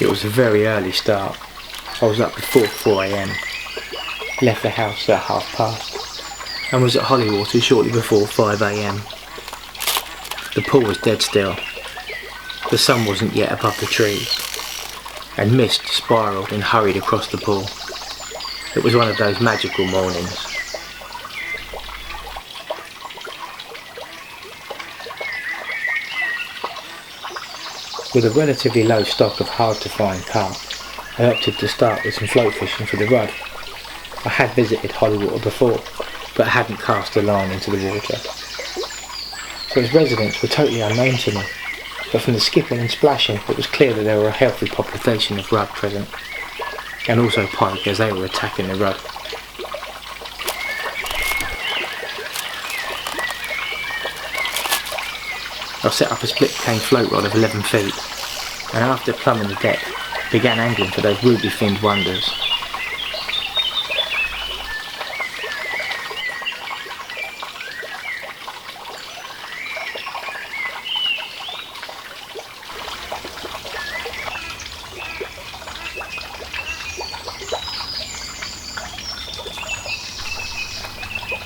It was a very early start. I was up before 4 AM, left the house at past, and was at Hollywater shortly before 5 AM. The pool was dead still. The sun wasn't yet above the trees, and mist spiralled and hurried across the pool. It was one of those magical mornings. With a relatively low stock of hard-to-find carp, I opted to start with some float fishing for the rudd. I had visited Hollywater before, but hadn't cast a line into the water. So its residents were totally unknown to me, but from the skipping and splashing it was clear that there were a healthy population of rudd present, and also pike as they were attacking the rudd. I set up a split cane float rod of 11 feet, and after plumbing the deck, began angling for those ruby-finned wonders.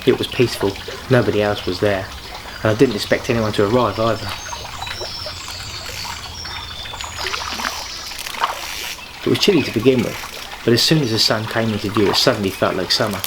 It was peaceful, nobody else was there, and I didn't expect anyone to arrive either. It was chilly to begin with, but as soon as the sun came into view it suddenly felt like summer.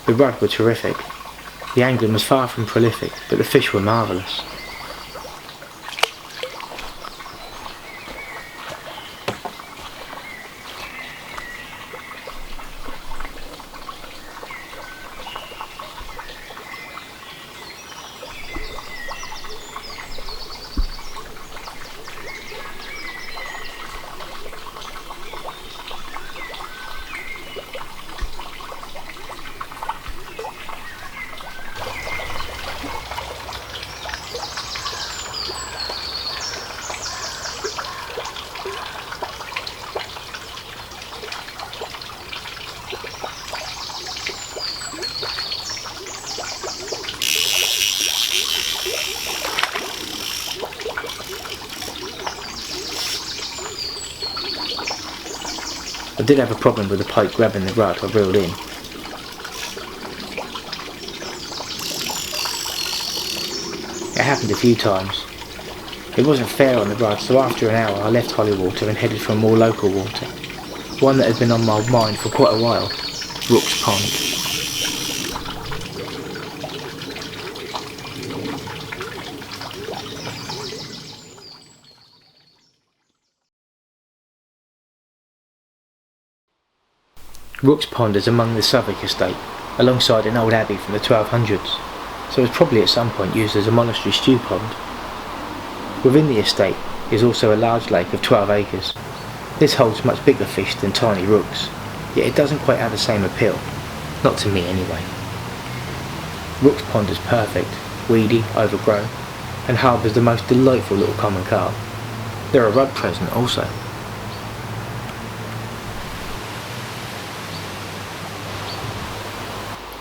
The rudd were terrific. The angling was far from prolific, but the fish were marvellous. I did have a problem with the pike grabbing the rudd I reeled in. It happened a few times. It wasn't fair on the rudd, so after an hour I left Hollywater and headed for more local water, one that had been on my mind for quite a while, Rooks Pond. Rooks Pond is among the Southwark estate, alongside an old abbey from the 1200s, so it was probably at some point used as a monastery stew pond. Within the estate is also a large lake of 12 acres. This holds much bigger fish than tiny rooks, yet it doesn't quite have the same appeal, not to me anyway. Rooks Pond is perfect, weedy, overgrown, and harbours the most delightful little common carp. There are rudd present also.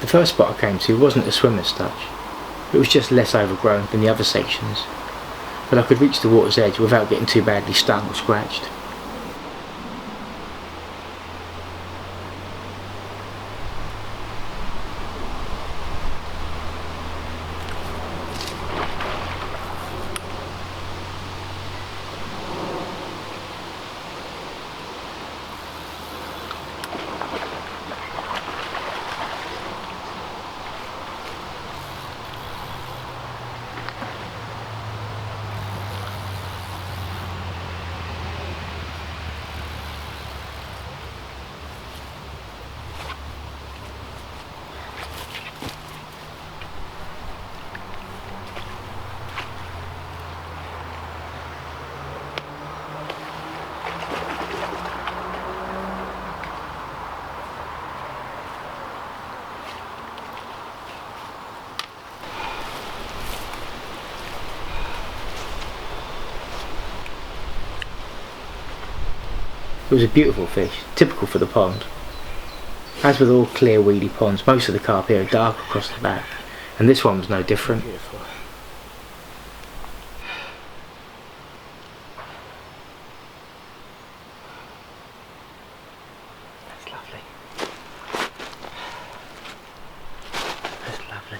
The first spot I came to wasn't a swim as such. It was just less overgrown than the other sections, but I could reach the water's edge without getting too badly stung or scratched. It was a beautiful fish, typical for the pond. As with all clear weedy ponds, most of the carp here are dark across the back, and this one was no different. Beautiful. That's lovely. That's lovely.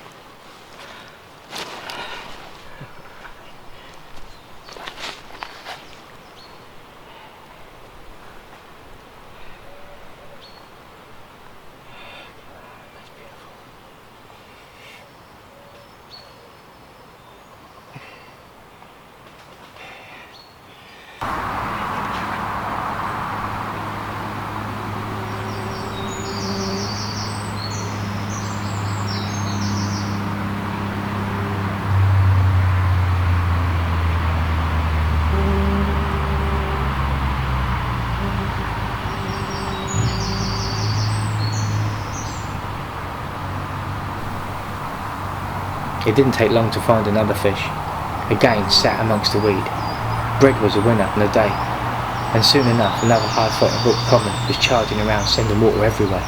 It didn't take long to find another fish, again sat amongst the weed. Bread was a winner on the day, and soon enough another high-footed hook common was charging around, sending water everywhere.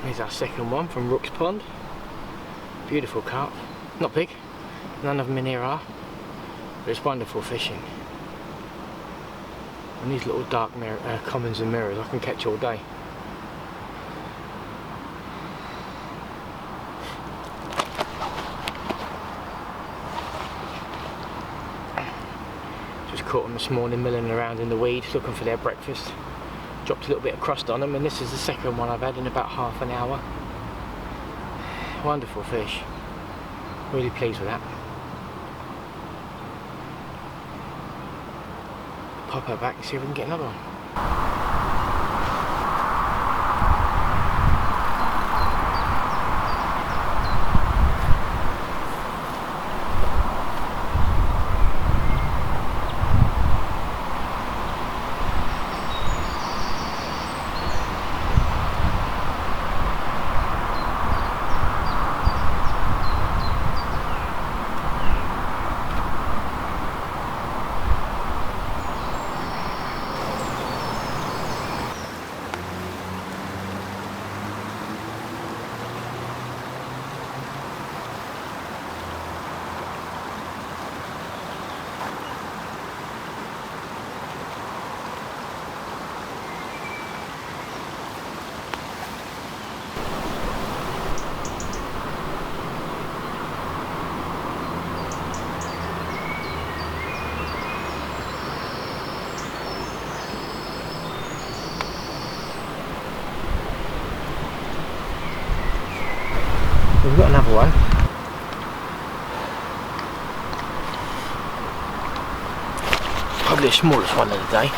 Here's our second one from Rooks Pond. Beautiful carp. Not big, none of them in here are, but it's wonderful fishing. And these little dark commons and mirrors I can catch all day. Just caught them this morning milling around in the weed looking for their breakfast. Dropped a little bit of crust on them, and this is the second one I've had in about half an hour. Wonderful fish. Really pleased with that. Pop her back and see if we can get another one. We've got another one. Probably the smallest one of the day.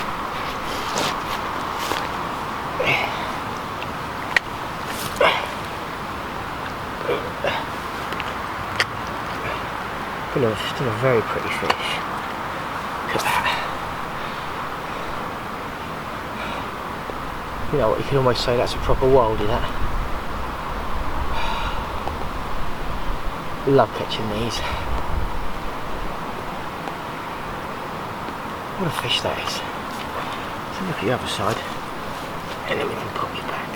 Still a very pretty fish. Look at that. You know what, you can almost say that's a proper wildie, that. Love catching these. What a fish that is. So look at the other side, and then we can pop you back.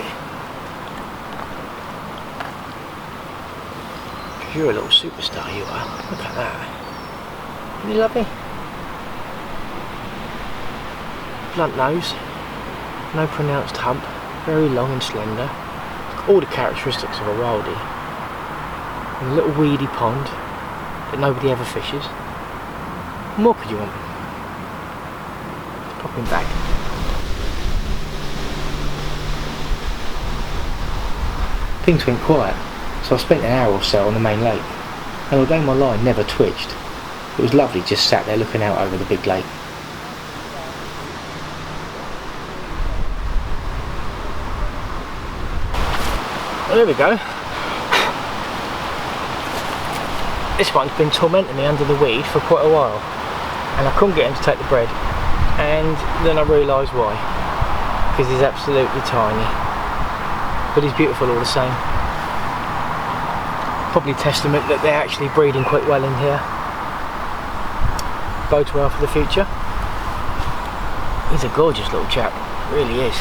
You're a little superstar, you are. Look at that. Isn't he lovely? Blunt nose, no pronounced hump, very long and slender, all the characteristics of a wildie. And a little weedy pond that nobody ever fishes. What more could you want? Let's pop him back. Things went quiet, so I spent an hour or so on the main lake, and although my line never twitched, it was lovely just sat there looking out over the big lake. There we go. This one's been tormenting me under the weed for quite a while, and I couldn't get him to take the bread, and then I realised why. Because he's absolutely tiny, but he's beautiful all the same. Probably testament that they're actually breeding quite well in here. Bodes well for the future. He's a gorgeous little chap, really is.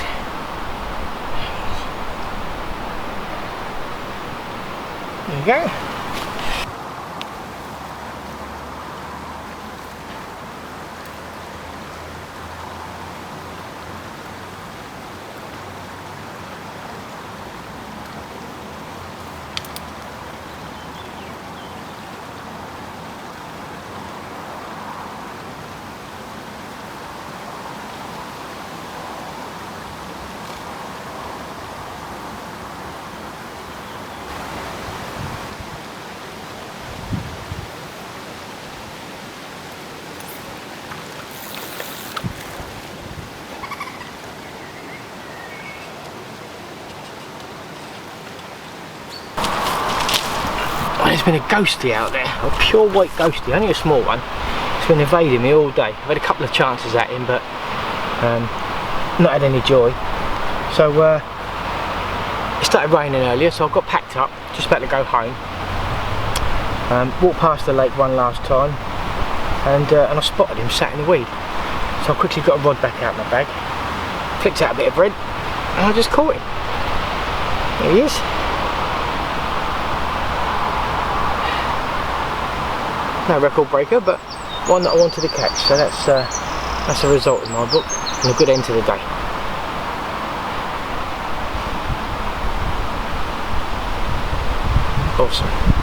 There you go. There's been a ghostie out there, a pure white ghostie, only a small one. It's been evading me all day. I've had a couple of chances at him, but not had any joy. So it started raining earlier, so I got packed up, just about to go home. Walked past the lake one last time, and I spotted him sat in the weed. So I quickly got a rod back out of my bag, flicked out a bit of bread, and I just caught him. There he is. No record breaker, but one that I wanted to catch, so that's a result in my book, and a good end to the day. Awesome.